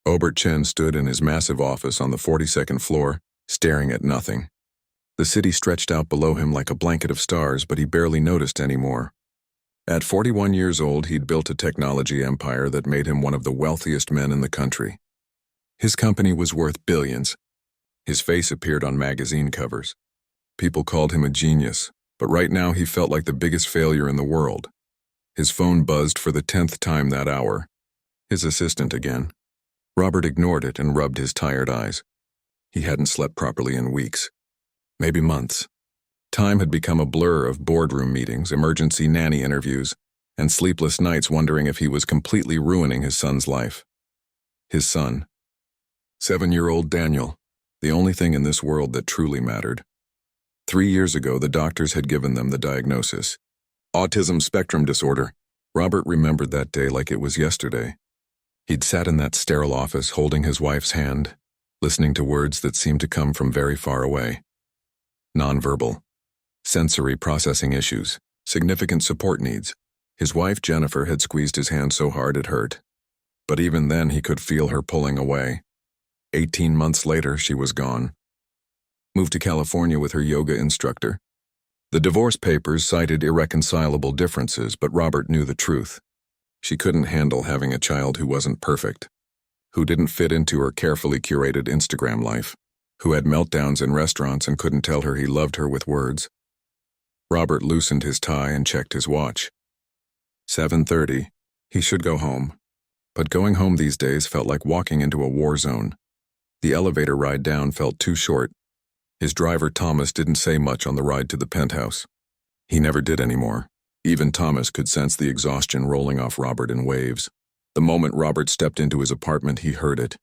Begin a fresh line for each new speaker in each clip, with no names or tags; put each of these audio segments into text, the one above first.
Obert Chen stood in his massive office on the 42nd floor, staring at nothing. The city stretched out below him like a blanket of stars, but he barely noticed anymore. At 41 years old, he'd built a technology empire that made him one of the wealthiest men in the country. His company was worth billions. His face appeared on magazine covers. People called him a genius, but right now he felt like the biggest failure in the world. His phone buzzed for the 10th time that hour. His assistant again. Robert ignored it and rubbed his tired eyes. He hadn't slept properly in weeks. Maybe months. Time had become a blur of boardroom meetings, emergency nanny interviews, and sleepless nights wondering if he was completely ruining his son's life. His son. 7-year-old Daniel, the only thing in this world that truly mattered. 3 years ago, the doctors had given them the diagnosis. Autism spectrum disorder. Robert remembered that day like it was yesterday. He'd sat in that sterile office holding his wife's hand, listening to words that seemed to come from very far away. Nonverbal. Sensory processing issues. Significant support needs. His wife, Jennifer, had squeezed his hand so hard it hurt. But even then, he could feel her pulling away. 18 months later, she was gone. Moved to California with her yoga instructor. The divorce papers cited irreconcilable differences, but Robert knew the truth. She couldn't handle having a child who wasn't perfect, who didn't fit into her carefully curated Instagram life, who had meltdowns in restaurants and couldn't tell her he loved her with words. Robert loosened his tie and checked his watch. 7:30. He should go home. But going home these days felt like walking into a war zone. The elevator ride down felt too short. His driver, Thomas, didn't say much on the ride to the penthouse. He never did anymore. Even Thomas could sense the exhaustion rolling off Robert in waves. The moment Robert stepped into his apartment, he heard it.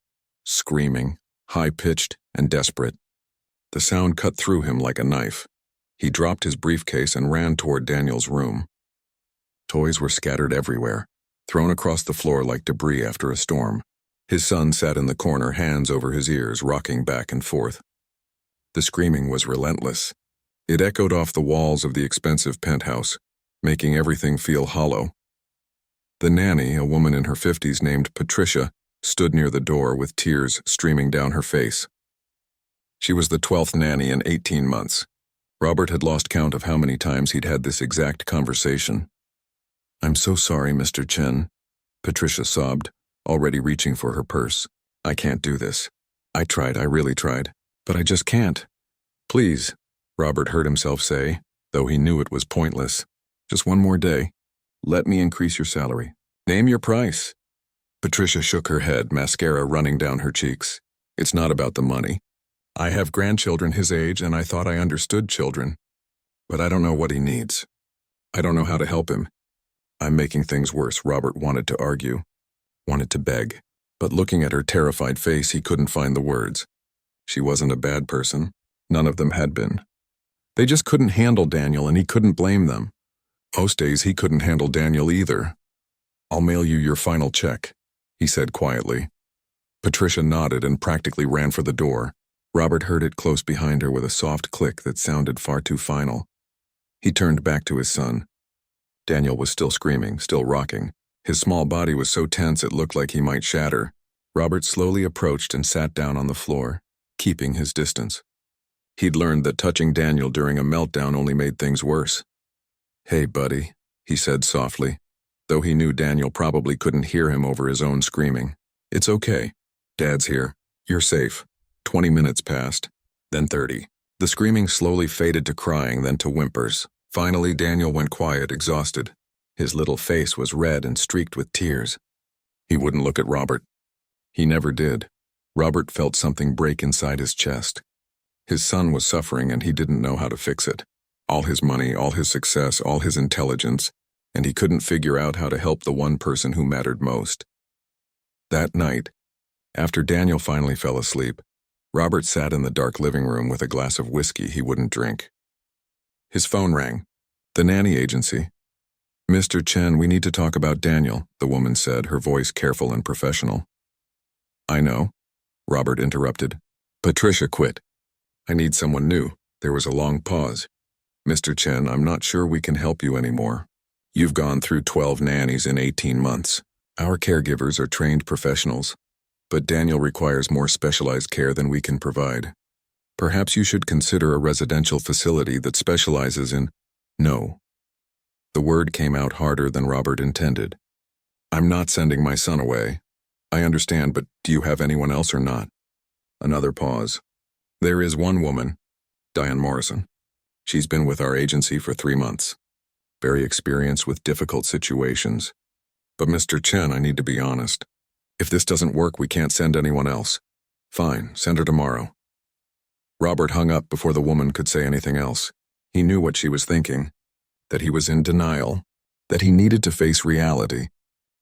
Screaming, high-pitched and desperate. The sound cut through him like a knife. He dropped his briefcase and ran toward Daniel's room. Toys were scattered everywhere, thrown across the floor like debris after a storm. His son sat in the corner, hands over his ears, rocking back and forth. The screaming was relentless. It echoed off the walls of the expensive penthouse, making everything feel hollow. The nanny, a woman in her 50s named Patricia, stood near the door with tears streaming down her face. She was the 12th nanny in 18 months. Robert had lost count of how many times he'd had this exact conversation. "I'm so sorry, Mr. Chen," Patricia sobbed, already reaching for her purse. "I can't do this. I really tried, but I just can't. Please," Robert heard himself say, though he knew it was pointless. "Just one more day. Let me increase your salary. Name your price." Patricia shook her head, mascara running down her cheeks. "It's not about the money. I have grandchildren his age, and I thought I understood children. But I don't know what he needs. I don't know how to help him. I'm making things worse," Robert wanted to argue, wanted to beg. But looking at her terrified face, he couldn't find the words. She wasn't a bad person. None of them had been. They just couldn't handle Daniel, and he couldn't blame them. Most days he couldn't handle Daniel either. "I'll mail you your final check," he said quietly. Patricia nodded and practically ran for the door. Robert heard it close behind her with a soft click that sounded far too final. He turned back to his son. Daniel was still screaming, still rocking. His small body was so tense it looked like he might shatter. Robert slowly approached and sat down on the floor, keeping his distance. He'd learned that touching Daniel during a meltdown only made things worse. "Hey, buddy," he said softly, though he knew Daniel probably couldn't hear him over his own screaming. "It's okay. Dad's here. You're safe." 20 minutes passed, then 30. The screaming slowly faded to crying, then to whimpers. Finally, Daniel went quiet, exhausted. His little face was red and streaked with tears. He wouldn't look at Robert. He never did. Robert felt something break inside his chest. His son was suffering, and he didn't know how to fix it. All his money, all his success, all his intelligence, and he couldn't figure out how to help the one person who mattered most. That night, after Daniel finally fell asleep, Robert sat in the dark living room with a glass of whiskey he wouldn't drink. His phone rang. The nanny agency. "Mr. Chen, we need to talk about Daniel," the woman said, her voice careful and professional. "I know," Robert interrupted. "Patricia quit. I need someone new." There was a long pause. "Mr. Chen, I'm not sure we can help you anymore. You've gone through 12 nannies in 18 months. Our caregivers are trained professionals. But Daniel requires more specialized care than we can provide. Perhaps you should consider a residential facility that specializes in... No. The word came out harder than Robert intended. I'm not sending my son away. I understand, but do you have anyone else or not? Another pause. There is one woman, Diane Morrison. She's been with our agency for 3 months. Very experienced with difficult situations. But Mr. Chen, I need to be honest. If this doesn't work, we can't send anyone else. Fine, send her tomorrow. Robert hung up before the woman could say anything else. He knew what she was thinking. That he was in denial. That he needed to face reality.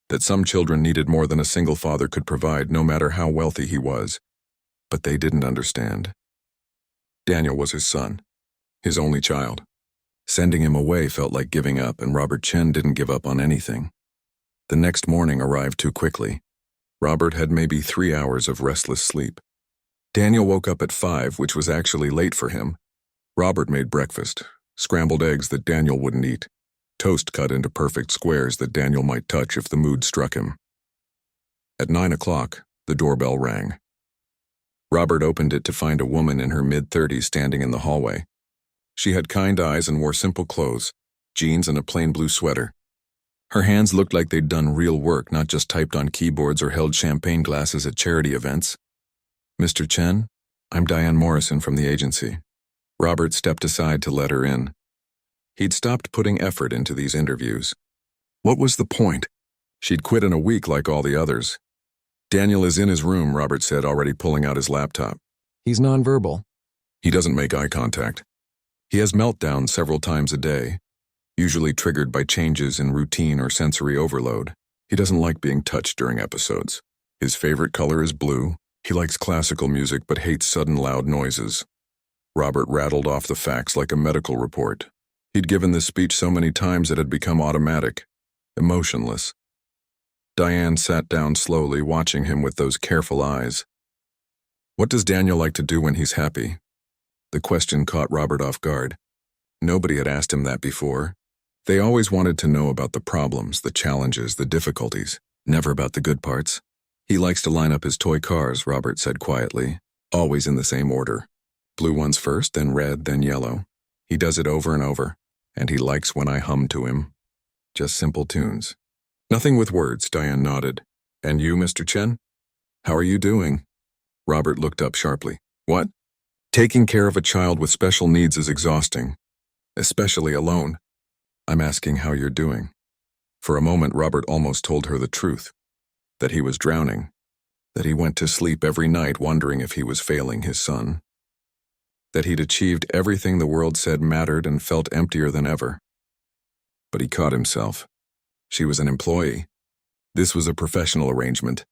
That some children needed more than a single father could provide, no matter how wealthy he was. But they didn't understand. Daniel was his son. His only child. Sending him away felt like giving up, and Robert Chen didn't give up on anything. The next morning arrived too quickly. Robert had maybe 3 hours of restless sleep. Daniel woke up at 5, which was actually late for him. Robert made breakfast, scrambled eggs that Daniel wouldn't eat, toast cut into perfect squares that Daniel might touch if the mood struck him. At 9 o'clock, the doorbell rang. Robert opened it to find a woman in her mid-30s standing in the hallway. She had kind eyes and wore simple clothes, jeans and a plain blue sweater. Her hands looked like they'd done real work, not just typed on keyboards or held champagne glasses at charity events. Mr. Chen, I'm Diane Morrison from the agency. Robert stepped aside to let her in. He'd stopped putting effort into these interviews. What was the point? She'd quit in a week like all the others. Daniel is in his room, Robert said, already pulling out his laptop. He's nonverbal. He doesn't make eye contact. He has meltdowns several times a day, usually triggered by changes in routine or sensory overload. He doesn't like being touched during episodes. His favorite color is blue. He likes classical music but hates sudden loud noises. Robert rattled off the facts like a medical report. He'd given this speech so many times it had become automatic, emotionless. Diane sat down slowly, watching him with those careful eyes. What does Daniel like to do when he's happy? The question caught Robert off guard. Nobody had asked him that before. They always wanted to know about the problems, the challenges, the difficulties, never about the good parts. He likes to line up his toy cars, Robert said quietly, always in the same order. Blue ones first, then red, then yellow. He does it over and over, and he likes when I hum to him. Just simple tunes. Nothing with words, Diane nodded. And you, Mr. Chen? How are you doing? Robert looked up sharply. What? Taking care of a child with special needs is exhausting, especially alone. I'm asking how you're doing. For a moment, Robert almost told her the truth, that he was drowning, that he went to sleep every night wondering if he was failing his son, that he'd achieved everything the world said mattered and felt emptier than ever. But he caught himself. She was an employee. This was a professional arrangement.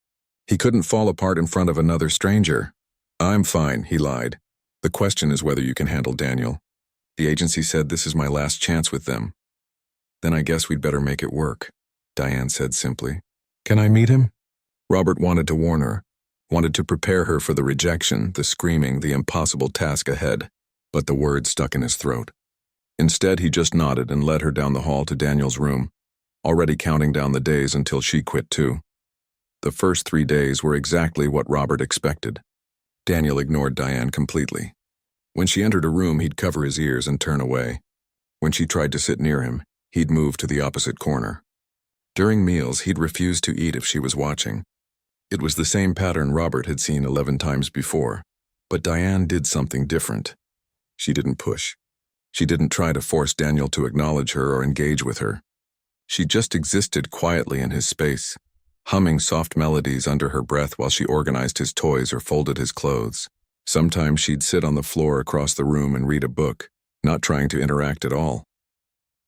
He couldn't fall apart in front of another stranger. I'm fine, he lied. The question is whether you can handle Daniel. The agency said this is my last chance with them. Then I guess we'd better make it work, Diane said simply. Can I meet him? Robert wanted to warn her, wanted to prepare her for the rejection, the screaming, the impossible task ahead, but the words stuck in his throat. Instead, he just nodded and led her down the hall to Daniel's room, already counting down the days until she quit too. The first 3 days were exactly what Robert expected. Daniel ignored Diane completely. When she entered a room, he'd cover his ears and turn away. When she tried to sit near him, he'd move to the opposite corner. During meals, he'd refuse to eat if she was watching. It was the same pattern Robert had seen 11 times before, but Diane did something different. She didn't push. She didn't try to force Daniel to acknowledge her or engage with her. She just existed quietly in his space, humming soft melodies under her breath while she organized his toys or folded his clothes. Sometimes she'd sit on the floor across the room and read a book, not trying to interact at all.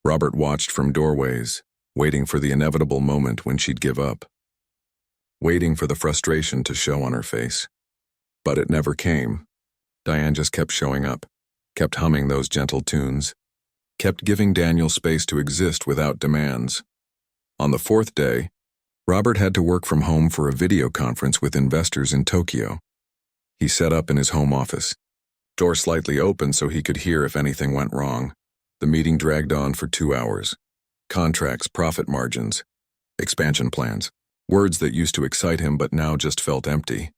Robert watched from doorways, waiting for the inevitable moment when she'd give up, waiting for the frustration to show on her face. But it never came. Diane just kept showing up, kept humming those gentle tunes, kept giving Daniel space to exist without demands. On the 4th day, Robert had to work from home for a video conference with investors in Tokyo. He set up in his home office, door slightly open so he could hear if anything went wrong. The meeting dragged on for 2 hours. Contracts, profit margins, expansion plans. Words that used to excite him but now just felt empty.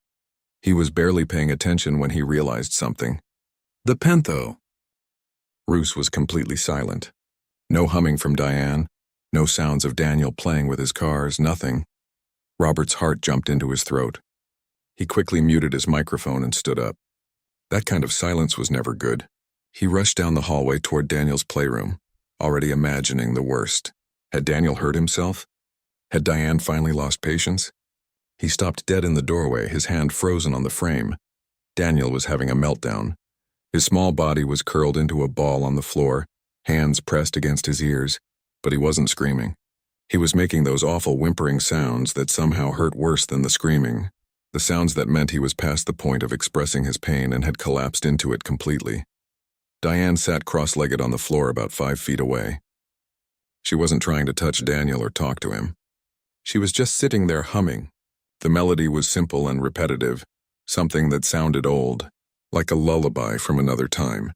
He was barely paying attention when he realized something. The Pentho. Roos was completely silent. No humming from Diane, no sounds of Daniel playing with his cars, nothing. Robert's heart jumped into his throat. He quickly muted his microphone and stood up. That kind of silence was never good. He rushed down the hallway toward Daniel's playroom, already imagining the worst. Had Daniel hurt himself? Had Diane finally lost patience? He stopped dead in the doorway, his hand frozen on the frame. Daniel was having a meltdown. His small body was curled into a ball on the floor, hands pressed against his ears, but he wasn't screaming. He was making those awful whimpering sounds that somehow hurt worse than the screaming, the sounds that meant he was past the point of expressing his pain and had collapsed into it completely. Diane sat cross-legged on the floor about 5 feet away. She wasn't trying to touch Daniel or talk to him. She was just sitting there humming. The melody was simple and repetitive, something that sounded old, like a lullaby from another time.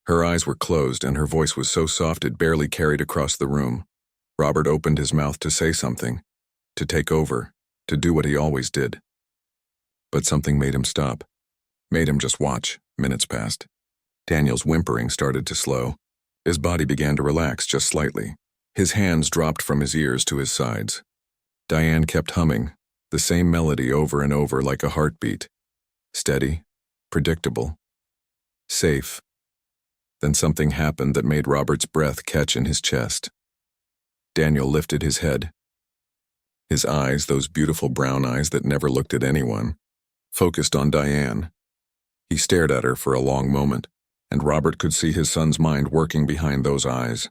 Her eyes were closed and her voice was so soft it barely carried across the room. Robert opened his mouth to say something, to take over, to do what he always did. But something made him stop, made him just watch. Minutes passed. Daniel's whimpering started to slow. His body began to relax just slightly. His hands dropped from his ears to his sides. Diane kept humming, the same melody over and over like a heartbeat. Steady, predictable, safe. Then something happened that made Robert's breath catch in his chest. Daniel lifted his head. His eyes, those beautiful brown eyes that never looked at anyone, focused on Diane. He stared at her for a long moment, and Robert could see his son's mind working behind those eyes,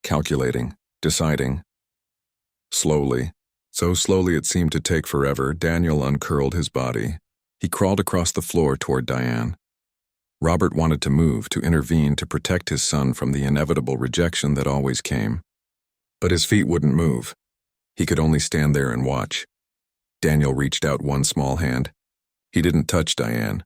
calculating, deciding. Slowly, so slowly it seemed to take forever, Daniel uncurled his body. He crawled across the floor toward Diane. Robert wanted to move, to intervene, to protect his son from the inevitable rejection that always came. But his feet wouldn't move. He could only stand there and watch. Daniel reached out one small hand. He didn't touch Diane,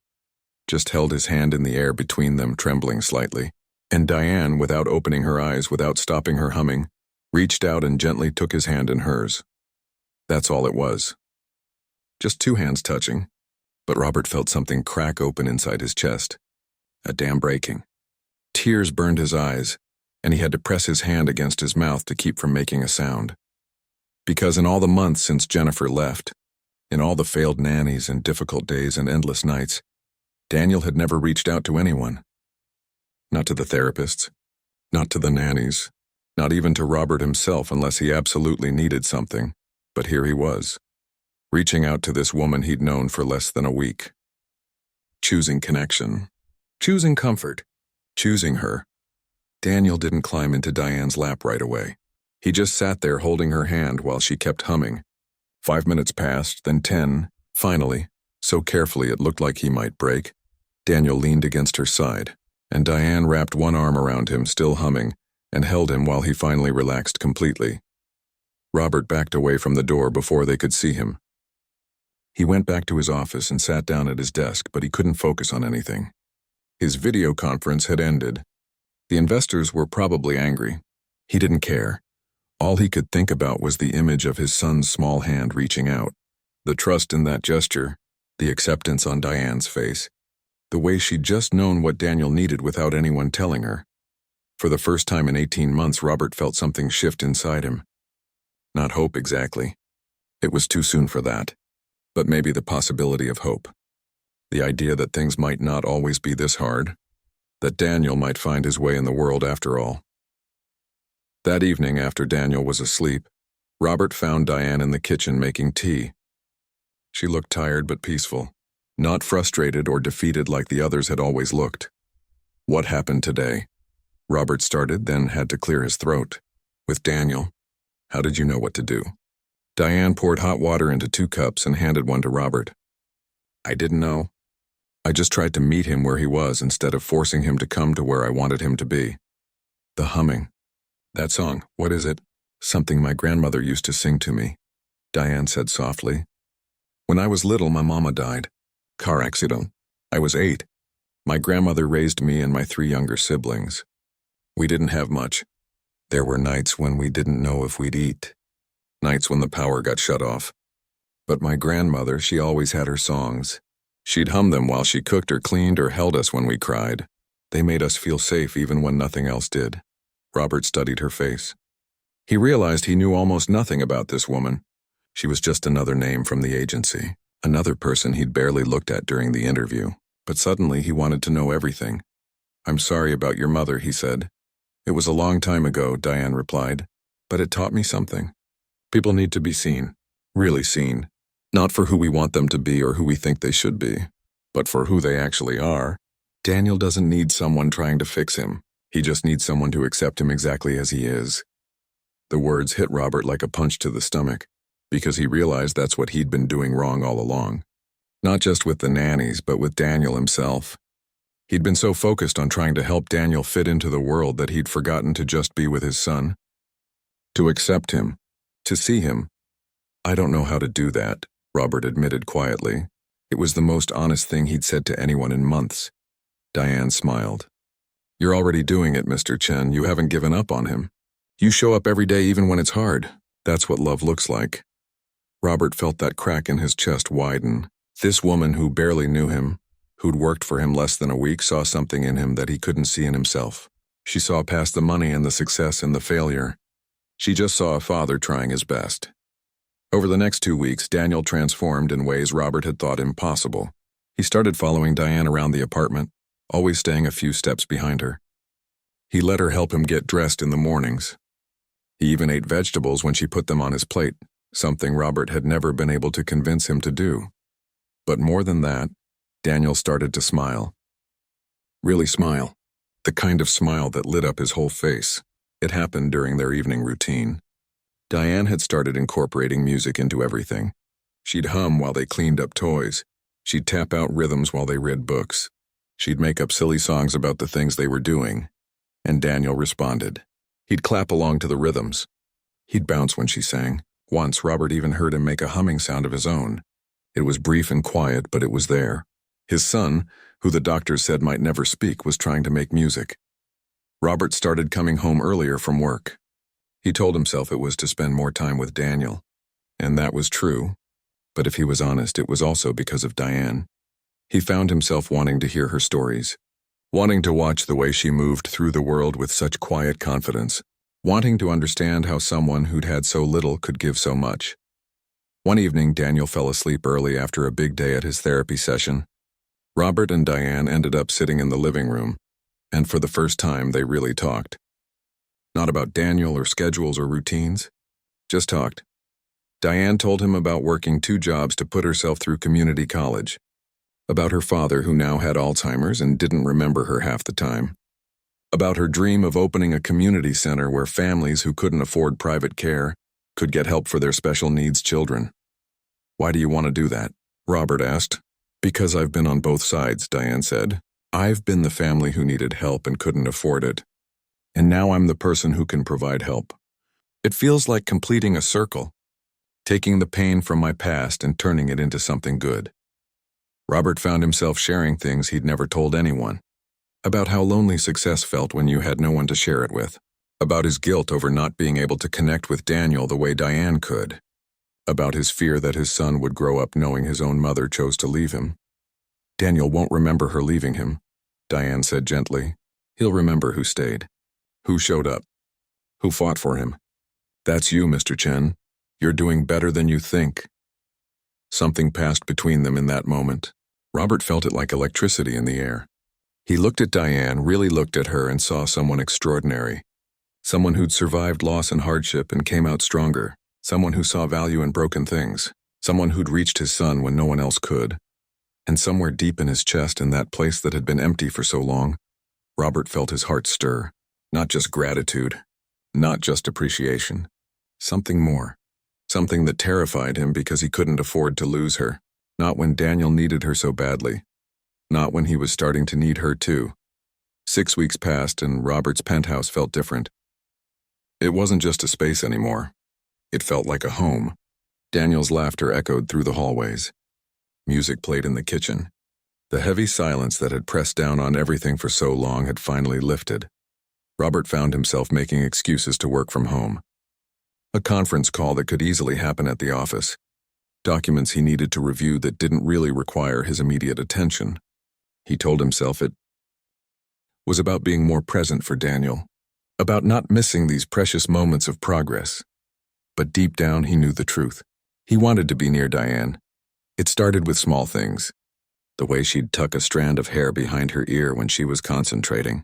just held his hand in the air between them, trembling slightly. And Diane, without opening her eyes, without stopping her humming, reached out and gently took his hand in hers. That's all it was. Just 2 hands touching. But Robert felt something crack open inside his chest. A dam breaking. Tears burned his eyes, and he had to press his hand against his mouth to keep from making a sound. Because in all the months since Jennifer left, in all the failed nannies and difficult days and endless nights, Daniel had never reached out to anyone. Not to the therapists, not to the nannies, not even to Robert himself unless he absolutely needed something. But here he was, reaching out to this woman he'd known for less than a week. Choosing connection, choosing comfort, choosing her. Daniel didn't climb into Diane's lap right away. He just sat there holding her hand while she kept humming. 5 minutes passed, then 10. Finally, so carefully it looked like he might break, Daniel leaned against her side, and Diane wrapped one arm around him, still humming, and held him while he finally relaxed completely. Robert backed away from the door before they could see him. He went back to his office and sat down at his desk, but he couldn't focus on anything. His video conference had ended. The investors were probably angry. He didn't care. All he could think about was the image of his son's small hand reaching out, the trust in that gesture, the acceptance on Diane's face, the way she'd just known what Daniel needed without anyone telling her. For the first time in 18 months, Robert felt something shift inside him. Not hope exactly. It was too soon for that. But maybe the possibility of hope. The idea that things might not always be this hard. That Daniel might find his way in the world after all. That evening, after Daniel was asleep, Robert found Diane in the kitchen making tea. She looked tired but peaceful, not frustrated or defeated like the others had always looked. What happened today? Robert started, then had to clear his throat. With Daniel, how did you know what to do? Diane poured hot water into 2 cups and handed one to Robert. I didn't know. I just tried to meet him where he was instead of forcing him to come to where I wanted him to be. The humming. That song, what is it? Something my grandmother used to sing to me, Diane said softly. When I was little, my mama died. Car accident. I was 8. My grandmother raised me and my 3 younger siblings. We didn't have much. There were nights when we didn't know if we'd eat. Nights when the power got shut off. But my grandmother, she always had her songs. She'd hum them while she cooked or cleaned or held us when we cried. They made us feel safe even when nothing else did. Robert studied her face. He realized he knew almost nothing about this woman. She was just another name from the agency, another person he'd barely looked at during the interview. But suddenly he wanted to know everything. "I'm sorry about your mother," he said. "It was a long time ago," Diane replied. "But it taught me something. People need to be seen, really seen. Not for who we want them to be or who we think they should be, but for who they actually are. Daniel doesn't need someone trying to fix him. He just needs someone to accept him exactly as he is." The words hit Robert like a punch to the stomach, because he realized that's what he'd been doing wrong all along. Not just with the nannies, but with Daniel himself. He'd been so focused on trying to help Daniel fit into the world that he'd forgotten to just be with his son. To accept him. To see him. "I don't know how to do that," Robert admitted quietly. It was the most honest thing he'd said to anyone in months. Diane smiled. "You're already doing it, Mr. Chen. You haven't given up on him. You show up every day even when it's hard. That's what love looks like." Robert felt that crack in his chest widen. This woman who barely knew him, who'd worked for him less than a week, saw something in him that he couldn't see in himself. She saw past the money and the success and the failure. She just saw a father trying his best. Over the next 2 weeks, Daniel transformed in ways Robert had thought impossible. He started following Diane around the apartment, always staying a few steps behind her. He let her help him get dressed in the mornings. He even ate vegetables when she put them on his plate, something Robert had never been able to convince him to do. But more than that, Daniel started to smile. Really smile. The kind of smile that lit up his whole face. It happened during their evening routine. Diane had started incorporating music into everything. She'd hum while they cleaned up toys. She'd tap out rhythms while they read books. She'd make up silly songs about the things they were doing. And Daniel responded. He'd clap along to the rhythms. He'd bounce when she sang. Once, Robert even heard him make a humming sound of his own. It was brief and quiet, but it was there. His son, who the doctors said might never speak, was trying to make music. Robert started coming home earlier from work. He told himself it was to spend more time with Daniel. And that was true. But if he was honest, it was also because of Diane. He found himself wanting to hear her stories. Wanting to watch the way she moved through the world with such quiet confidence, wanting to understand how someone who'd had so little could give so much. One evening, Daniel fell asleep early after a big day at his therapy session. Robert and Diane ended up sitting in the living room, and for the first time, they really talked. Not about Daniel or schedules or routines, just talked. Diane told him about working 2 jobs to put herself through community college. About her father who now had Alzheimer's and didn't remember her half the time. About her dream of opening a community center where families who couldn't afford private care could get help for their special needs children. "Why do you want to do that?" Robert asked. "Because I've been on both sides," Diane said. "I've been the family who needed help and couldn't afford it. And now I'm the person who can provide help. It feels like completing a circle, taking the pain from my past and turning it into something good." Robert found himself sharing things he'd never told anyone. About how lonely success felt when you had no one to share it with. About his guilt over not being able to connect with Daniel the way Diane could. About his fear that his son would grow up knowing his own mother chose to leave him. "Daniel won't remember her leaving him," Diane said gently. "He'll remember who stayed, who showed up, who fought for him. That's you, Mr. Chen. You're doing better than you think." Something passed between them in that moment. Robert felt it like electricity in the air. He looked at Diane, really looked at her, and saw someone extraordinary. Someone who'd survived loss and hardship and came out stronger. Someone who saw value in broken things. Someone who'd reached his son when no one else could. And somewhere deep in his chest, in that place that had been empty for so long, Robert felt his heart stir. Not just gratitude. Not just appreciation. Something more. Something that terrified him because he couldn't afford to lose her. Not when Daniel needed her so badly. Not when he was starting to need her too. 6 weeks passed and Robert's penthouse felt different. It wasn't just a space anymore. It felt like a home. Daniel's laughter echoed through the hallways. Music played in the kitchen. The heavy silence that had pressed down on everything for so long had finally lifted. Robert found himself making excuses to work from home. A conference call that could easily happen at the office. documents he needed to review that didn't really require his immediate attention. He told himself it was about being more present for Daniel, about not missing these precious moments of progress. But deep down, he knew the truth. He wanted to be near Diane. It started with small things. The way she'd tuck a strand of hair behind her ear when she was concentrating.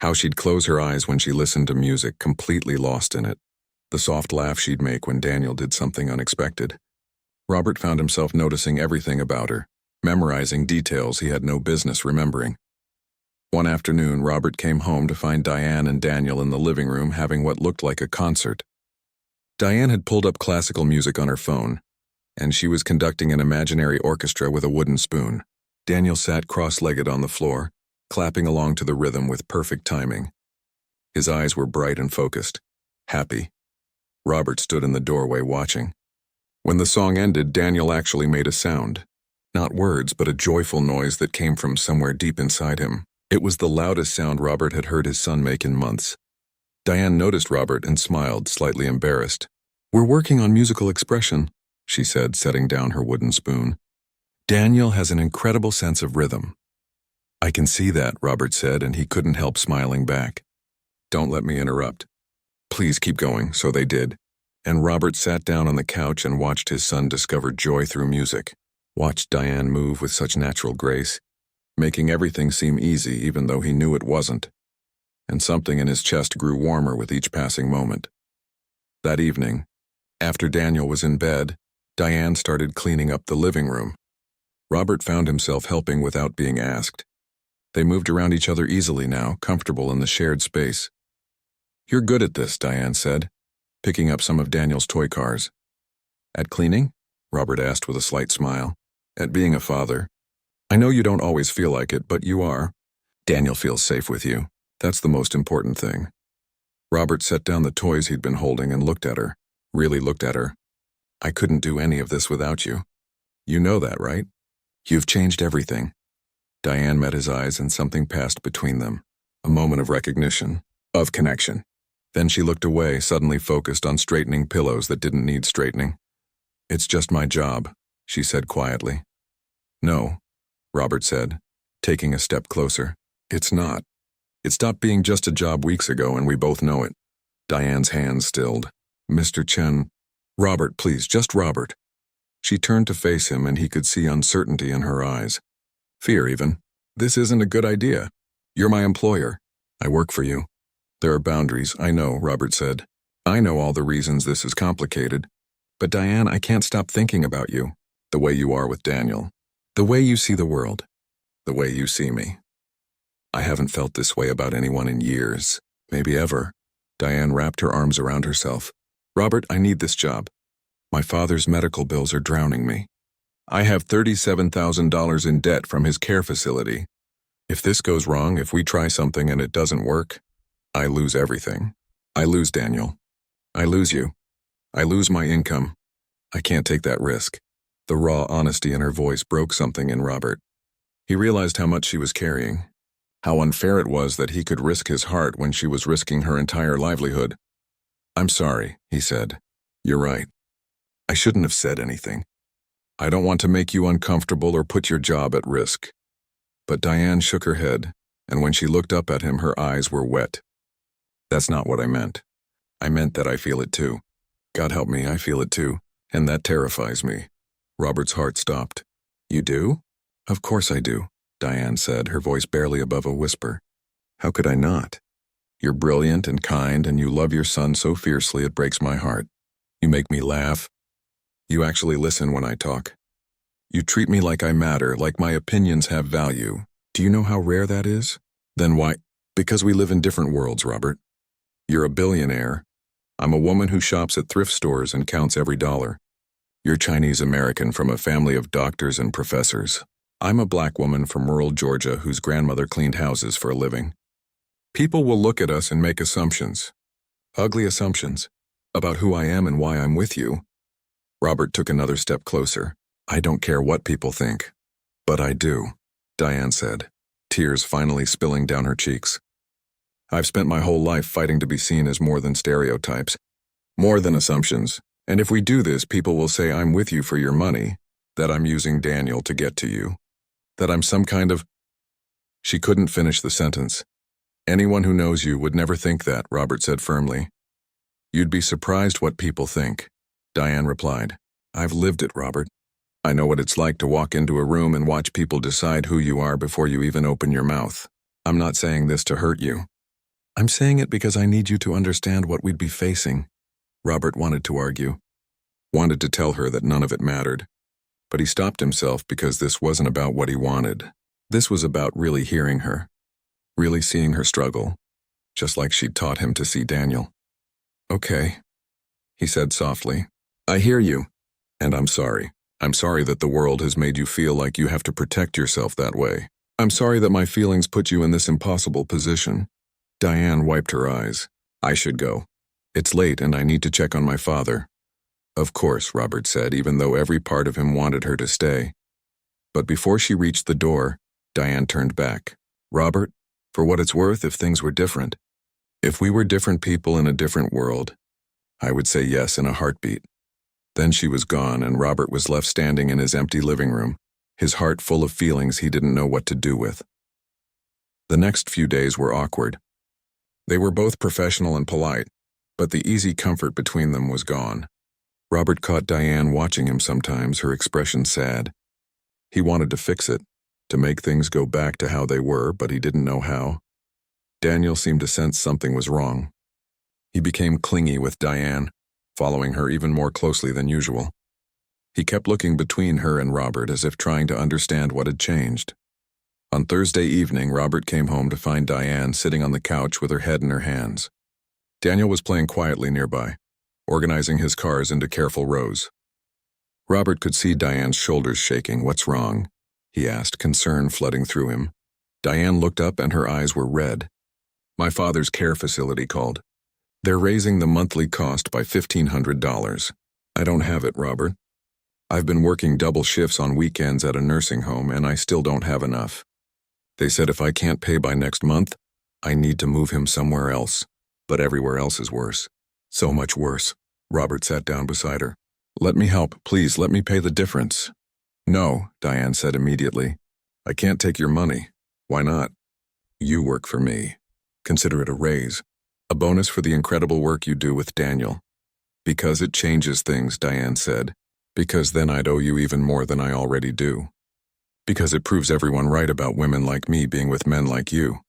How she'd close her eyes when she listened to music, completely lost in it. The soft laugh she'd make when Daniel did something unexpected. Robert found himself noticing everything about her, memorizing details he had no business remembering. One afternoon, Robert came home to find Diane and Daniel in the living room having what looked like a concert. Diane had pulled up classical music on her phone, and she was conducting an imaginary orchestra with a wooden spoon. Daniel sat cross-legged on the floor, clapping along to the rhythm with perfect timing. His eyes were bright and focused, happy. Robert stood in the doorway watching. When the song ended, Daniel actually made a sound. Not words, but a joyful noise that came from somewhere deep inside him. It was the loudest sound Robert had heard his son make in months. Diane noticed Robert and smiled, slightly embarrassed. "We're working on musical expression," she said, setting down her wooden spoon. "Daniel has an incredible sense of rhythm." "I can see that," Robert said, and he couldn't help smiling back. "Don't let me interrupt. Please keep going." So they did. And Robert sat down on the couch and watched his son discover joy through music. Watched Diane move with such natural grace, making everything seem easy even though he knew it wasn't. And something in his chest grew warmer with each passing moment. That evening, after Daniel was in bed, Diane started cleaning up the living room. Robert found himself helping without being asked. They moved around each other easily now, comfortable in the shared space. "You're good at this," Diane said, picking up some of Daniel's toy cars. "At cleaning?" Robert asked with a slight smile. "At being a father. I know you don't always feel like it, but you are. Daniel feels safe with you. That's the most important thing." Robert set down the toys he'd been holding and looked at her, really looked at her. "I couldn't do any of this without you. You know that, right? You've changed everything." Diane met his eyes and something passed between them, a moment of recognition, of connection. Then she looked away, suddenly focused on straightening pillows that didn't need straightening. "It's just my job," she said quietly. "No," Robert said, taking a step closer. "It's not. It stopped being just a job weeks ago, and we both know it." Diane's hands stilled. "Mr. Chen." "Robert, please, just Robert." She turned to face him, and he could see uncertainty in her eyes. Fear, even. "This isn't a good idea. You're my employer. I work for you. There are boundaries, I know," Robert said. "I know all the reasons this is complicated. But Diane, I can't stop thinking about you. The way you are with Daniel. The way you see the world. The way you see me. I haven't felt this way about anyone in years. Maybe ever." Diane wrapped her arms around herself. "Robert, I need this job. My father's medical bills are drowning me. I have $37,000 in debt from his care facility. If this goes wrong, if we try something and it doesn't work, I lose everything. I lose Daniel. I lose you. I lose my income. I can't take that risk." The raw honesty in her voice broke something in Robert. He realized how much she was carrying. How unfair it was that he could risk his heart when she was risking her entire livelihood. "I'm sorry," he said. "You're right. I shouldn't have said anything. I don't want to make you uncomfortable or put your job at risk." But Diane shook her head, and when she looked up at him, her eyes were wet. "That's not what I meant. I meant that I feel it too. God help me, I feel it too, and that terrifies me." Robert's heart stopped. "You do?" "Of course I do," Diane said, her voice barely above a whisper. "How could I not? You're brilliant and kind, and you love your son so fiercely it breaks my heart. You make me laugh. You actually listen when I talk. You treat me like I matter, like my opinions have value. Do you know how rare that is? Then why? Because we live in different worlds, Robert. You're a billionaire. I'm a woman who shops at thrift stores and counts every dollar. You're Chinese American from a family of doctors and professors. I'm a black woman from rural Georgia whose grandmother cleaned houses for a living. People will look at us and make assumptions. Ugly assumptions. About who I am and why I'm with you." Robert took another step closer. "I don't care what people think. But I do," Diane said, tears finally spilling down her cheeks. "I've spent my whole life fighting to be seen as more than stereotypes, more than assumptions, And if we do this, people will say I'm with you for your money, that I'm using Daniel to get to you, that I'm some kind of—" She couldn't finish the sentence. "Anyone who knows you would never think that," Robert said firmly. "You'd be surprised what people think," Diane replied. "I've lived it, Robert. I know what it's like to walk into a room and watch people decide who you are before you even open your mouth. I'm not saying this to hurt you. I'm saying it because I need you to understand what we'd be facing." Robert wanted to argue, wanted to tell her that none of it mattered, but he stopped himself because this wasn't about what he wanted. This was about really hearing her, really seeing her struggle, just like she'd taught him to see Daniel. "Okay," he said softly. "I hear you, and I'm sorry. I'm sorry that the world has made you feel like you have to protect yourself that way. I'm sorry that my feelings put you in this impossible position." Diane wiped her eyes. "I should go. It's late and I need to check on my father." "Of course," Robert said, even though every part of him wanted her to stay. But before she reached the door, Diane turned back. "Robert, for what it's worth, if things were different, if we were different people in a different world, I would say yes in a heartbeat." Then she was gone and Robert was left standing in his empty living room, his heart full of feelings he didn't know what to do with. The next few days were awkward. They were both professional and polite, but the easy comfort between them was gone. Robert caught Diane watching him sometimes, her expression sad. He wanted to fix it, to make things go back to how they were, but he didn't know how. Daniel seemed to sense something was wrong. He became clingy with Diane, following her even more closely than usual. He kept looking between her and Robert as if trying to understand what had changed. On Thursday evening, Robert came home to find Diane sitting on the couch with her head in her hands. Daniel was playing quietly nearby, organizing his cars into careful rows. Robert could see Diane's shoulders shaking. "What's wrong?" he asked, concern flooding through him. Diane looked up and her eyes were red. "My father's care facility called. They're raising the monthly cost by $1,500. I don't have it, Robert. I've been working double shifts on weekends at a nursing home and I still don't have enough. They said if I can't pay by next month, I need to move him somewhere else, but everywhere else is worse. So much worse." Robert sat down beside her. "Let me help, please, let me pay the difference." "No," Diane said immediately. "I can't take your money." "Why not?" "You work for me. Consider it a raise. A bonus for the incredible work you do with Daniel." "Because it changes things," Diane said. "Because then I'd owe you even more than I already do. Because it proves everyone right about women like me being with men like you."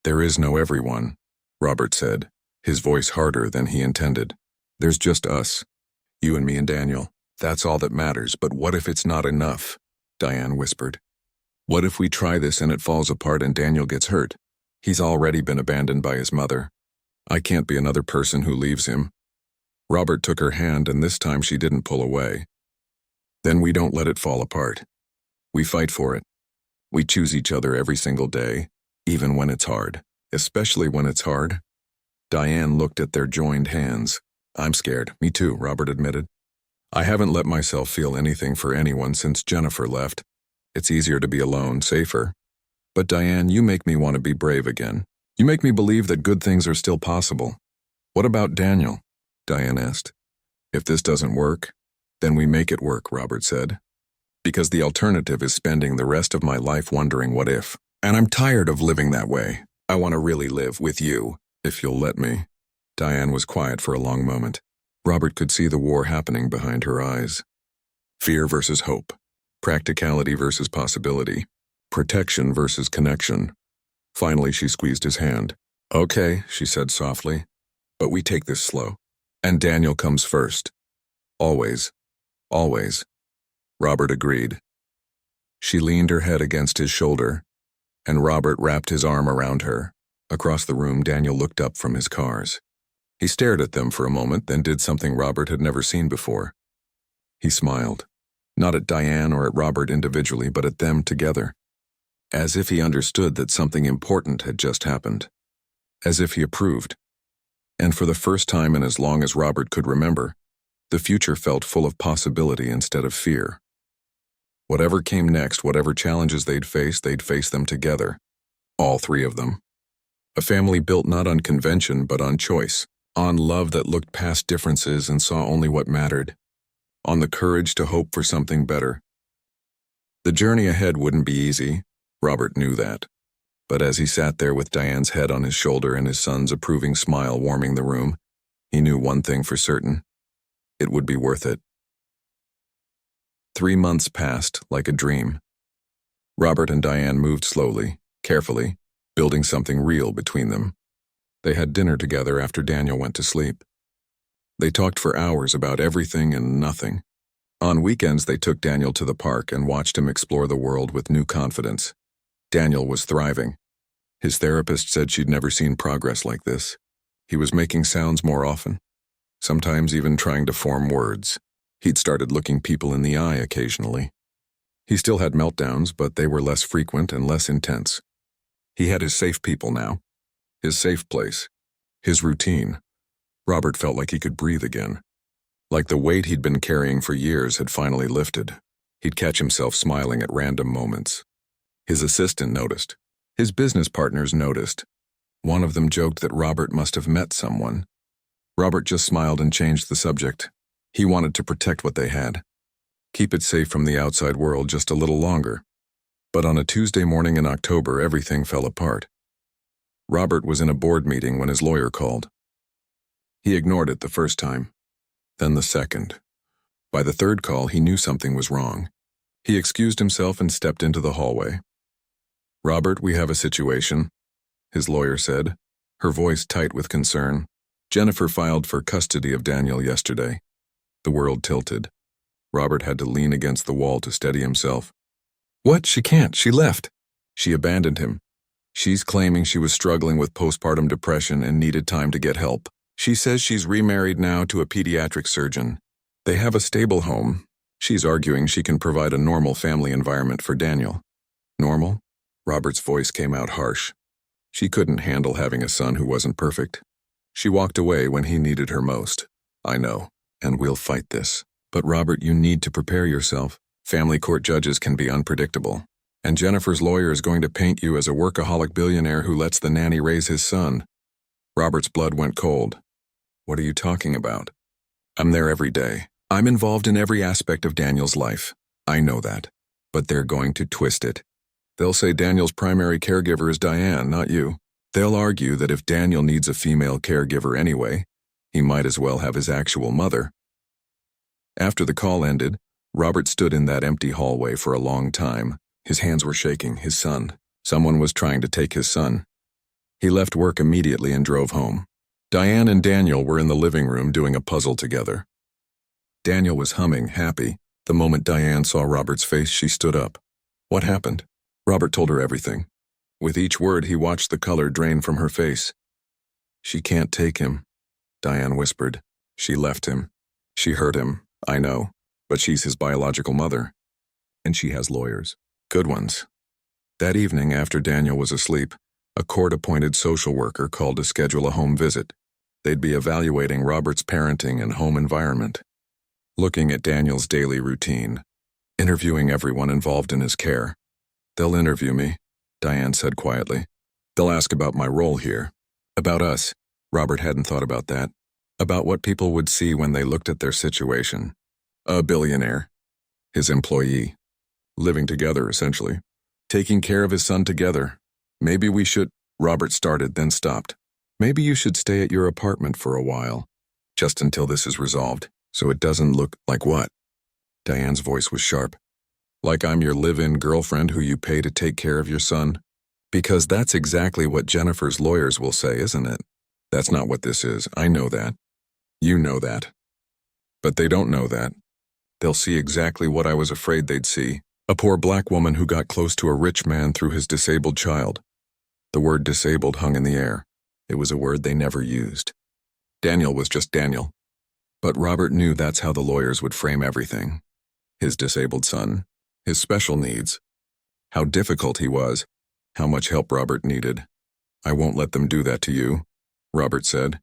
"There is no everyone," Robert said, his voice harder than he intended. "There's just us. You and me and Daniel. That's all that matters, but what if it's not enough?" Diane whispered. "What if we try this and it falls apart and Daniel gets hurt? He's already been abandoned by his mother. I can't be another person who leaves him." Robert took her hand and this time she didn't pull away. "Then we don't let it fall apart. We fight for it. We choose each other every single day, even when it's hard. Especially when it's hard." Diane looked at their joined hands. "I'm scared." "Me too," Robert admitted. "I haven't let myself feel anything for anyone since Jennifer left. It's easier to be alone, safer. But Diane, you make me want to be brave again. You make me believe that good things are still possible." "What about Daniel?" Diane asked. "If this doesn't work, then we make it work," Robert said. "Because the alternative is spending the rest of my life wondering what if. And I'm tired of living that way. I want to really live with you, if you'll let me." Diane was quiet for a long moment. Robert could see the war happening behind her eyes. Fear versus hope. Practicality versus possibility. Protection versus connection. Finally, she squeezed his hand. "Okay," she said softly, "but we take this slow. And Daniel comes first. Always. Always." Robert agreed. She leaned her head against his shoulder, and Robert wrapped his arm around her. Across the room, Daniel looked up from his cars. He stared at them for a moment, then did something Robert had never seen before. He smiled. Not at Diane or at Robert individually, but at them together. As if he understood that something important had just happened. As if he approved. And for the first time in as long as Robert could remember, the future felt full of possibility instead of fear. Whatever came next, whatever challenges they'd face them together. All three of them. A family built not on convention but on choice. On love that looked past differences and saw only what mattered. On the courage to hope for something better. The journey ahead wouldn't be easy, Robert knew that. But as he sat there with Diane's head on his shoulder and his son's approving smile warming the room, he knew one thing for certain. It would be worth it. 3 months passed like a dream. Robert and Diane moved slowly, carefully, building something real between them. They had dinner together after Daniel went to sleep. They talked for hours about everything and nothing. On weekends, they took Daniel to the park and watched him explore the world with new confidence. Daniel was thriving. His therapist said she'd never seen progress like this. He was making sounds more often, sometimes even trying to form words. He'd started looking people in the eye occasionally. He still had meltdowns, but they were less frequent and less intense. He had his safe people now. His safe place. His routine. Robert felt like he could breathe again. Like the weight he'd been carrying for years had finally lifted. He'd catch himself smiling at random moments. His assistant noticed. His business partners noticed. One of them joked that Robert must have met someone. Robert just smiled and changed the subject. He wanted to protect what they had. Keep it safe from the outside world just a little longer. But on a Tuesday morning in October, everything fell apart. Robert was in a board meeting when his lawyer called. He ignored it the first time, then the second. By the third call, he knew something was wrong. He excused himself and stepped into the hallway. "Robert, we have a situation," his lawyer said, her voice tight with concern. "Jennifer filed for custody of Daniel yesterday." The world tilted. Robert had to lean against the wall to steady himself. "What? She can't. She left." "She abandoned him. She's claiming she was struggling with postpartum depression and needed time to get help. She says she's remarried now to a pediatric surgeon. They have a stable home. She's arguing she can provide a normal family environment for Daniel." "Normal?" Robert's voice came out harsh. She couldn't handle having a son who wasn't perfect. She walked away when he needed her most. "I know, and we'll fight this. But Robert, you need to prepare yourself. Family court judges can be unpredictable. And Jennifer's lawyer is going to paint you as a workaholic billionaire who lets the nanny raise his son." Robert's blood went cold. "What are you talking about?" "I'm there every day. I'm involved in every aspect of Daniel's life. I know that. But they're going to twist it. They'll say Daniel's primary caregiver is Diane, not you. They'll argue that if Daniel needs a female caregiver anyway, he might as well have his actual mother." After the call ended, Robert stood in that empty hallway for a long time. His hands were shaking. His son. Someone was trying to take his son. He left work immediately and drove home. Diane and Daniel were in the living room doing a puzzle together. Daniel was humming, happy. The moment Diane saw Robert's face, she stood up. "What happened?" Robert told her everything. With each word, he watched the color drain from her face. "She can't take him," Diane whispered. "She left him. She hurt him, I know, but she's his biological mother. And she has lawyers. Good ones." That evening, after Daniel was asleep, a court-appointed social worker called to schedule a home visit. They'd be evaluating Robert's parenting and home environment, looking at Daniel's daily routine, interviewing everyone involved in his care. "They'll interview me," Diane said quietly. "They'll ask about my role here. About us." Robert hadn't thought about that. About what people would see when they looked at their situation. A billionaire. His employee. Living together, essentially. Taking care of his son together. "Maybe we should," Robert started, then stopped. "Maybe you should stay at your apartment for a while. Just until this is resolved. So it doesn't look like what?" Diane's voice was sharp. "Like I'm your live-in girlfriend who you pay to take care of your son? Because that's exactly what Jennifer's lawyers will say, isn't it? That's not what this is. I know that. You know that. But they don't know that. They'll see exactly what I was afraid they'd see. A poor black woman who got close to a rich man through his disabled child." The word disabled hung in the air. It was a word they never used. Daniel was just Daniel. But Robert knew that's how the lawyers would frame everything. His disabled son. His special needs. How difficult he was. How much help Robert needed. "I won't let them do that to you," Robert said.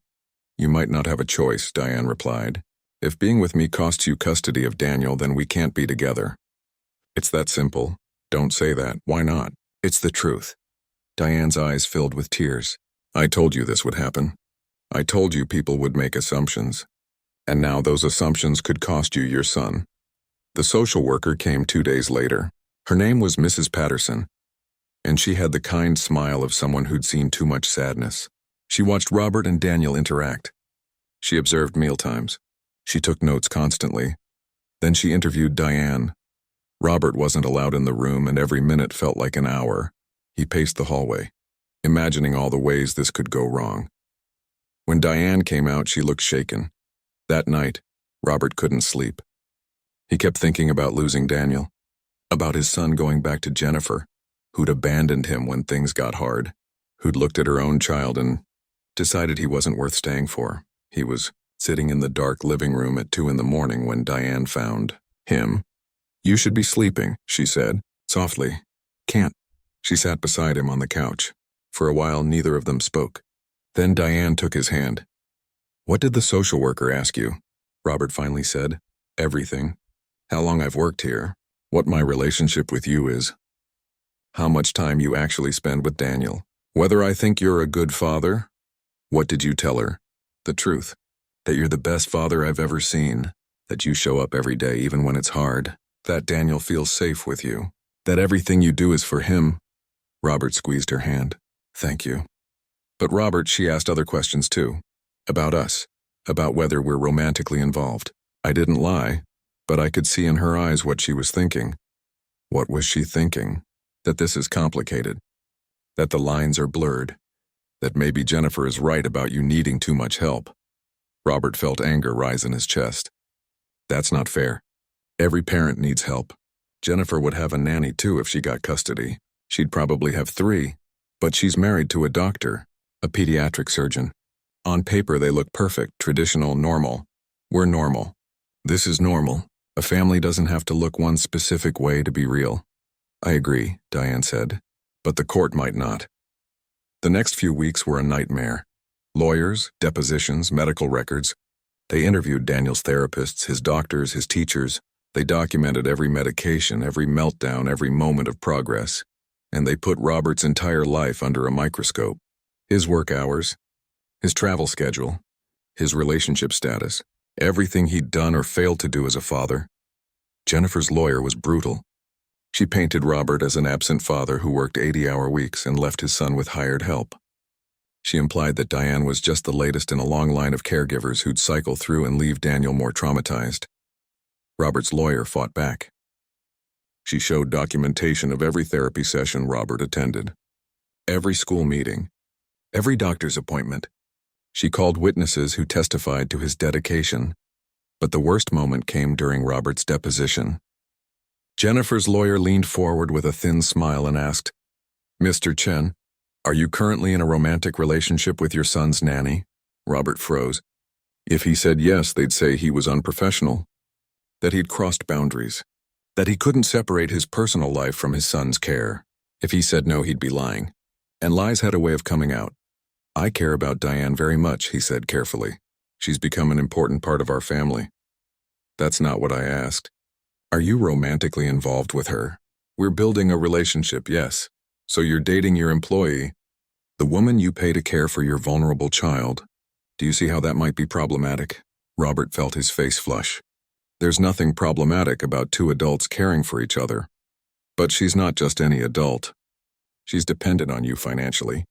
"You might not have a choice," Diane replied. "If being with me costs you custody of Daniel, then we can't be together." "It's that simple. Don't say that. Why not? It's the truth." Diane's eyes filled with tears. "I told you this would happen. I told you people would make assumptions. And now those assumptions could cost you your son. The social worker came 2 days later. Her name was Mrs. Patterson, and she had the kind smile of someone who'd seen too much sadness. She watched Robert and Daniel interact. She observed mealtimes. She took notes constantly. Then she interviewed Diane. Robert wasn't allowed in the room, and every minute felt like an hour. He paced the hallway, imagining all the ways this could go wrong. When Diane came out, she looked shaken. That night, Robert couldn't sleep. He kept thinking about losing Daniel, about his son going back to Jennifer, who'd abandoned him when things got hard, who'd looked at her own child and decided he wasn't worth staying for. He was sitting in the dark living room at 2 a.m. when Diane found him. "You should be sleeping," she said, softly. "Can't." She sat beside him on the couch. For a while, neither of them spoke. Then Diane took his hand. "What did the social worker ask you?" Robert finally said. "Everything. How long I've worked here, what my relationship with you is, how much time you actually spend with Daniel, whether I think you're a good father." "What did you tell her?" "The truth. That you're the best father I've ever seen, that you show up every day even when it's hard, that Daniel feels safe with you, that everything you do is for him." Robert squeezed her hand. "Thank you." But Robert, she asked other questions too. About us, about whether we're romantically involved. I didn't lie, but I could see in her eyes what she was thinking. What was she thinking? That this is complicated. That the lines are blurred. That maybe Jennifer is right about you needing too much help. Robert felt anger rise in his chest. That's not fair. Every parent needs help. Jennifer would have a nanny too if she got custody. She'd probably have 3, but she's married to a doctor, a pediatric surgeon. On paper they look perfect, traditional, normal. We're normal. This is normal. A family doesn't have to look one specific way to be real. "I agree," Diane said, "but the court might not." The next few weeks were a nightmare. Lawyers, depositions, medical records. They interviewed Daniel's therapists, his doctors, his teachers. They documented every medication, every meltdown, every moment of progress. And they put Robert's entire life under a microscope. His work hours, his travel schedule, his relationship status, everything he'd done or failed to do as a father. Jennifer's lawyer was brutal. She painted Robert as an absent father who worked 80-hour weeks and left his son with hired help. She implied that Diane was just the latest in a long line of caregivers who'd cycle through and leave Daniel more traumatized. Robert's lawyer fought back. She showed documentation of every therapy session Robert attended, every school meeting, every doctor's appointment. She called witnesses who testified to his dedication, but the worst moment came during Robert's deposition. Jennifer's lawyer leaned forward with a thin smile and asked, "Mr. Chen, are you currently in a romantic relationship with your son's nanny?" Robert froze. If he said yes, they'd say he was unprofessional, that he'd crossed boundaries, that he couldn't separate his personal life from his son's care. If he said no, he'd be lying. And lies had a way of coming out. "I care about Diane very much," he said carefully. "She's become an important part of our family." "That's not what I asked. Are you romantically involved with her?" "We're building a relationship, yes. So you're dating your employee, the woman you pay to care for your vulnerable child. Do you see how that might be problematic?" Robert felt his face flush. There's nothing problematic about 2 adults caring for each other. But she's not just any adult. She's dependent on you financially.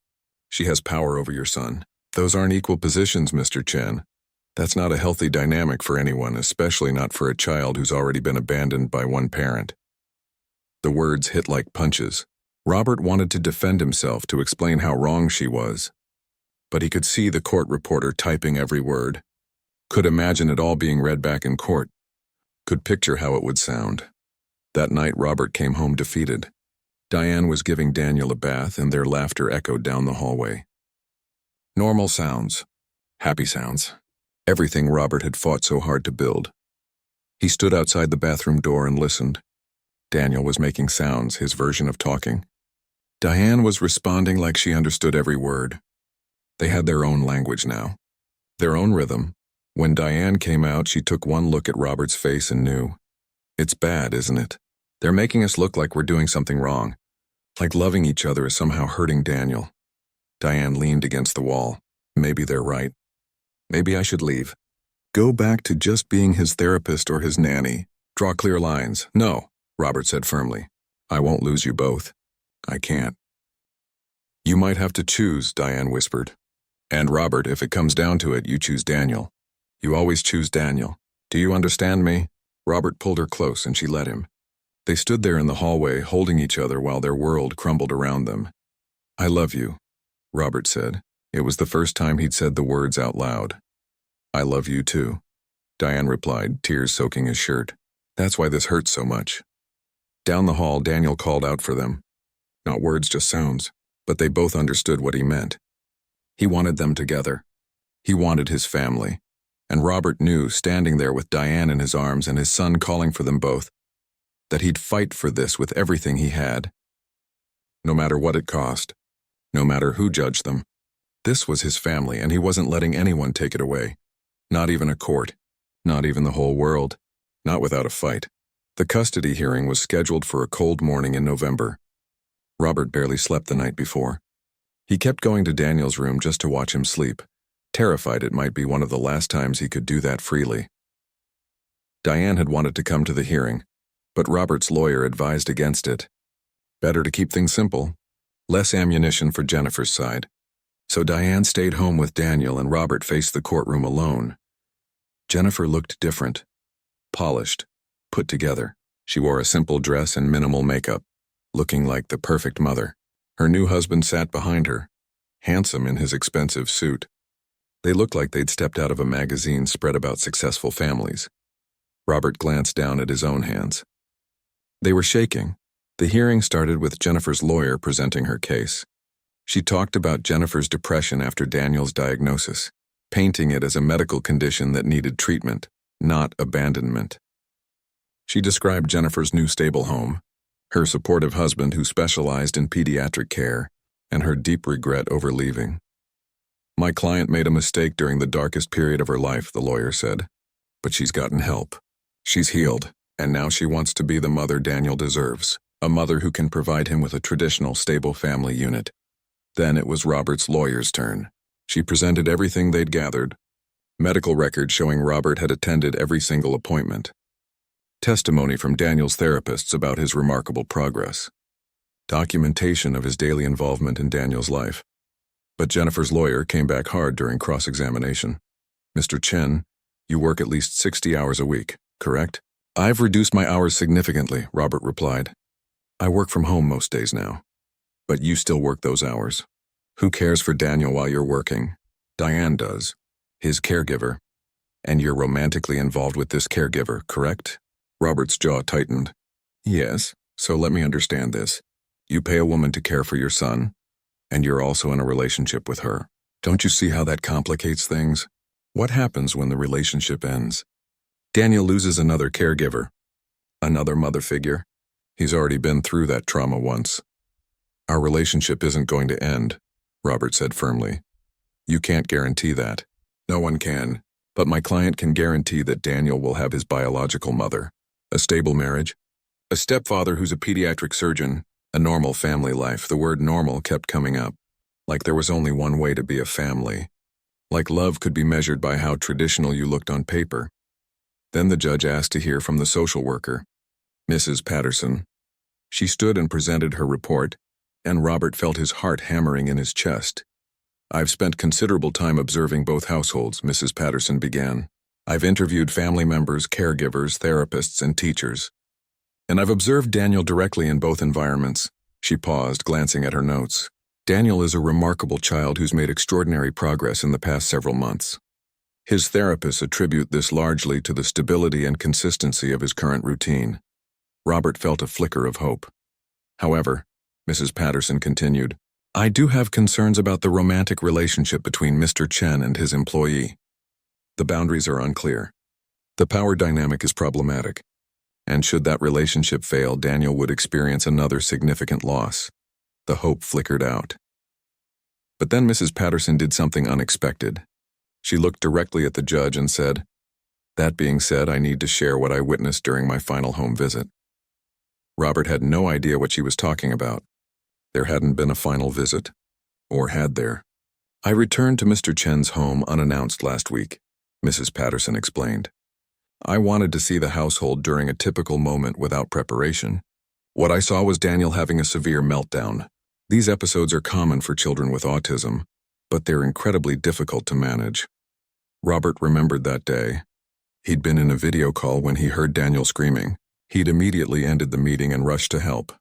She has power over your son. Those aren't equal positions, Mr. Chen. That's not a healthy dynamic for anyone, especially not for a child who's already been abandoned by one parent. The words hit like punches. Robert wanted to defend himself, to explain how wrong she was. But he could see the court reporter typing every word. Could imagine it all being read back in court. Could picture how it would sound. That night, Robert came home defeated. Diane was giving Daniel a bath, and their laughter echoed down the hallway. Normal sounds. Happy sounds. Everything Robert had fought so hard to build. He stood outside the bathroom door and listened. Daniel was making sounds, his version of talking. Diane was responding like she understood every word. They had their own language now. Their own rhythm. When Diane came out, she took one look at Robert's face and knew. It's bad, isn't it? They're making us look like we're doing something wrong. Like loving each other is somehow hurting Daniel. Diane leaned against the wall. Maybe they're right. Maybe I should leave. Go back to just being his therapist or his nanny. Draw clear lines. No, Robert said firmly. I won't lose you both. I can't. You might have to choose, Diane whispered. And Robert, if it comes down to it, you choose Daniel. You always choose Daniel. Do you understand me? Robert pulled her close and she let him. They stood there in the hallway, holding each other while their world crumbled around them. I love you, Robert said. It was the first time he'd said the words out loud. I love you too, Diane replied, tears soaking his shirt. That's why this hurts so much. Down the hall, Daniel called out for them. Not words, just sounds, but they both understood what he meant. He wanted them together. He wanted his family. And Robert knew, standing there with Diane in his arms and his son calling for them both, that he'd fight for this with everything he had. No matter what it cost, no matter who judged them. This was his family, and he wasn't letting anyone take it away. Not even a court. Not even the whole world. Not without a fight. The custody hearing was scheduled for a cold morning in November. Robert barely slept the night before. He kept going to Daniel's room just to watch him sleep, terrified it might be one of the last times he could do that freely. Diane had wanted to come to the hearing, but Robert's lawyer advised against it. Better to keep things simple. Less ammunition for Jennifer's side. So Diane stayed home with Daniel and Robert faced the courtroom alone. Jennifer looked different. Polished. Put together. She wore a simple dress and minimal makeup, looking like the perfect mother. Her new husband sat behind her, handsome in his expensive suit. They looked like they'd stepped out of a magazine spread about successful families. Robert glanced down at his own hands. They were shaking. The hearing started with Jennifer's lawyer presenting her case. She talked about Jennifer's depression after Daniel's diagnosis, painting it as a medical condition that needed treatment, not abandonment. She described Jennifer's new stable home, her supportive husband who specialized in pediatric care, and her deep regret over leaving. My client made a mistake during the darkest period of her life, the lawyer said. But she's gotten help. She's healed, and now she wants to be the mother Daniel deserves, a mother who can provide him with a traditional, stable family unit. Then it was Robert's lawyer's turn. She presented everything they'd gathered, medical records showing Robert had attended every single appointment, testimony from Daniel's therapists about his remarkable progress, documentation of his daily involvement in Daniel's life. But Jennifer's lawyer came back hard during cross-examination. Mr. Chen, you work at least 60 hours a week, correct? I've reduced my hours significantly, Robert replied. I work from home most days now. But you still work those hours. Who cares for Daniel while you're working? Diane does, his caregiver. And you're romantically involved with this caregiver, correct? Robert's jaw tightened. Yes, so let me understand this. You pay a woman to care for your son, and you're also in a relationship with her. Don't you see how that complicates things? What happens when the relationship ends? Daniel loses another caregiver, another mother figure. He's already been through that trauma once. Our relationship isn't going to end, Robert said firmly. You can't guarantee that. No one can, but my client can guarantee that Daniel will have his biological mother, a stable marriage, a stepfather who's a pediatric surgeon, a normal family life. The word normal kept coming up, like there was only one way to be a family, like love could be measured by how traditional you looked on paper. Then the judge asked to hear from the social worker, Mrs. Patterson. She stood and presented her report, and Robert felt his heart hammering in his chest. I've spent considerable time observing both households, Mrs. Patterson began. I've interviewed family members, caregivers, therapists, and teachers. And I've observed Daniel directly in both environments. She paused, glancing at her notes. Daniel is a remarkable child who's made extraordinary progress in the past several months. His therapists attribute this largely to the stability and consistency of his current routine. Robert felt a flicker of hope. However, Mrs. Patterson continued, I do have concerns about the romantic relationship between Mr. Chen and his employee. The boundaries are unclear. The power dynamic is problematic. And should that relationship fail, Daniel would experience another significant loss. The hope flickered out. But then Mrs. Patterson did something unexpected. She looked directly at the judge and said, That being said, I need to share what I witnessed during my final home visit. Robert had no idea what she was talking about. There hadn't been a final visit. Or had there? I returned to Mr. Chen's home unannounced last week, Mrs. Patterson explained. I wanted to see the household during a typical moment without preparation. What I saw was Daniel having a severe meltdown. These episodes are common for children with autism, but they're incredibly difficult to manage. Robert remembered that day. He'd been in a video call when he heard Daniel screaming. He'd immediately ended the meeting and rushed to help.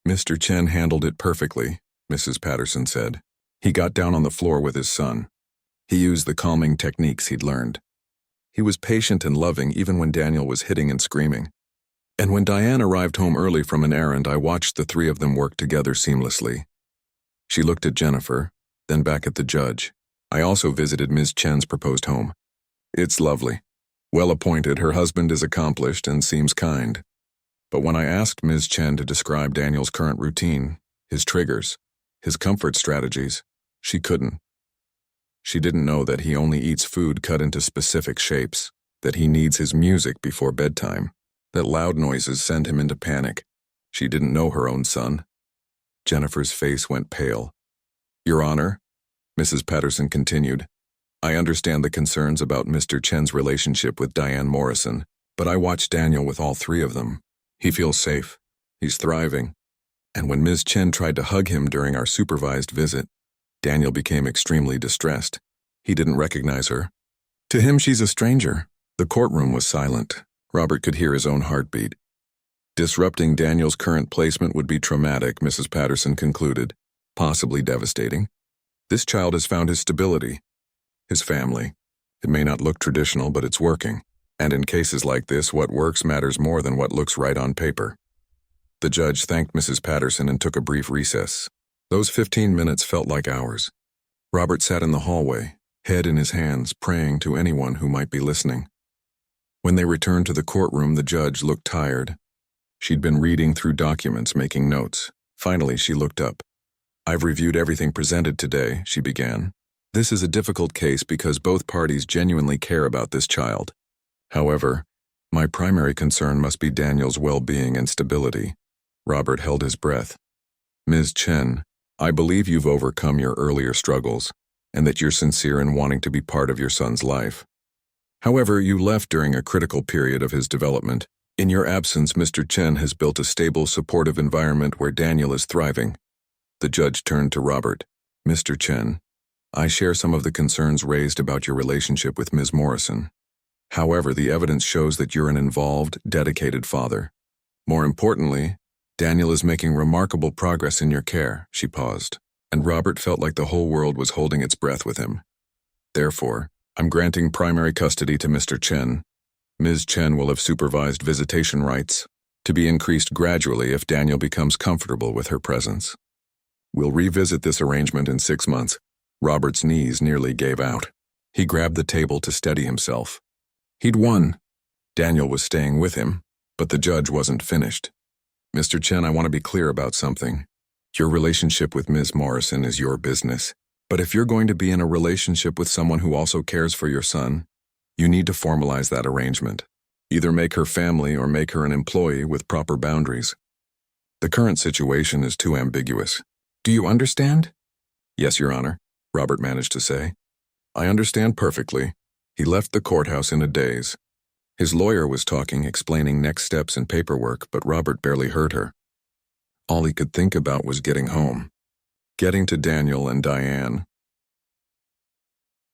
Mr. Chen handled it perfectly, Mrs. Patterson said. He got down on the floor with his son. He used the calming techniques he'd learned. He was patient and loving even when Daniel was hitting and screaming. And when Diane arrived home early from an errand, I watched the three of them work together seamlessly. She looked at Jennifer, then back at the judge. I also visited Ms. Chen's proposed home. It's lovely. Well appointed, her husband is accomplished and seems kind. But when I asked Ms. Chen to describe Daniel's current routine, his triggers, his comfort strategies, she couldn't. She didn't know that he only eats food cut into specific shapes, that he needs his music before bedtime, that loud noises send him into panic. She didn't know her own son. Jennifer's face went pale. Your Honor, Mrs. Patterson continued, I understand the concerns about Mr. Chen's relationship with Diane Morrison, but I watched Daniel with all three of them. He feels safe. He's thriving. And when Ms. Chen tried to hug him during our supervised visit, Daniel became extremely distressed. He didn't recognize her. To him, she's a stranger. The courtroom was silent. Robert could hear his own heartbeat. Disrupting Daniel's current placement would be traumatic, Mrs. Patterson concluded, possibly devastating. This child has found his stability, his family. It may not look traditional, but it's working. And in cases like this, what works matters more than what looks right on paper. The judge thanked Mrs. Patterson and took a brief recess. Those 15 minutes felt like hours. Robert sat in the hallway, head in his hands, praying to anyone who might be listening. When they returned to the courtroom, the judge looked tired. She'd been reading through documents, making notes. Finally, she looked up. I've reviewed everything presented today, she began. This is a difficult case because both parties genuinely care about this child. However, my primary concern must be Daniel's well-being and stability. Robert held his breath. Ms. Chen, I believe you've overcome your earlier struggles, and that you're sincere in wanting to be part of your son's life. However, you left during a critical period of his development. In your absence, Mr. Chen has built a stable, supportive environment where Daniel is thriving. The judge turned to Robert. Mr. Chen, I share some of the concerns raised about your relationship with Ms. Morrison. However, the evidence shows that you're an involved, dedicated father. More importantly, Daniel is making remarkable progress in your care, she paused, and Robert felt like the whole world was holding its breath with him. Therefore, I'm granting primary custody to Mr. Chen. Ms. Chen will have supervised visitation rights, to be increased gradually if Daniel becomes comfortable with her presence. We'll revisit this arrangement in 6 months. Robert's knees nearly gave out. He grabbed the table to steady himself. He'd won. Daniel was staying with him, but the judge wasn't finished. Mr. Chen, I want to be clear about something. Your relationship with Ms. Morrison is your business. But if you're going to be in a relationship with someone who also cares for your son, you need to formalize that arrangement. Either make her family or make her an employee with proper boundaries. The current situation is too ambiguous. Do you understand? Yes, Your Honor, Robert managed to say. I understand perfectly. He left the courthouse in a daze. His lawyer was talking, explaining next steps and paperwork, but Robert barely heard her. All he could think about was getting home. Getting to Daniel and Diane.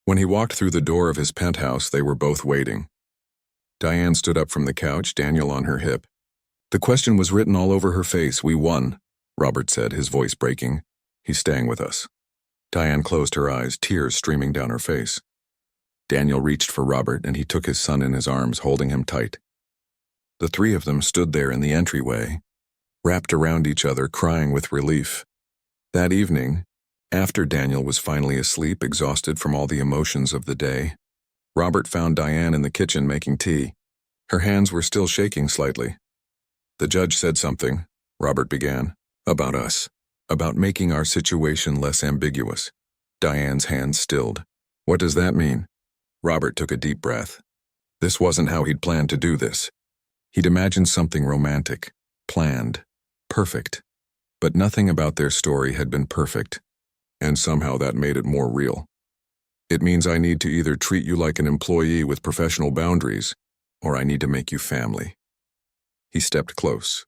When he walked through the door of his penthouse, they were both waiting. Diane stood up from the couch, Daniel on her hip. The question was written all over her face. We won, Robert said, his voice breaking. He's staying with us. Diane closed her eyes, tears streaming down her face. Daniel reached for Robert, and he took his son in his arms, holding him tight. The three of them stood there in the entryway, wrapped around each other, crying with relief. That evening, after Daniel was finally asleep, exhausted from all the emotions of the day, Robert found Diane in the kitchen making tea. Her hands were still shaking slightly. The judge said something, Robert began, about us, about making our situation less ambiguous. Diane's hands stilled. What does that mean? Robert took a deep breath. This wasn't how he'd planned to do this. He'd imagined something romantic, planned, perfect. But nothing about their story had been perfect. and somehow that made it more real. It means I need to either treat you like an employee with professional boundaries, or I need to make you family. He stepped close,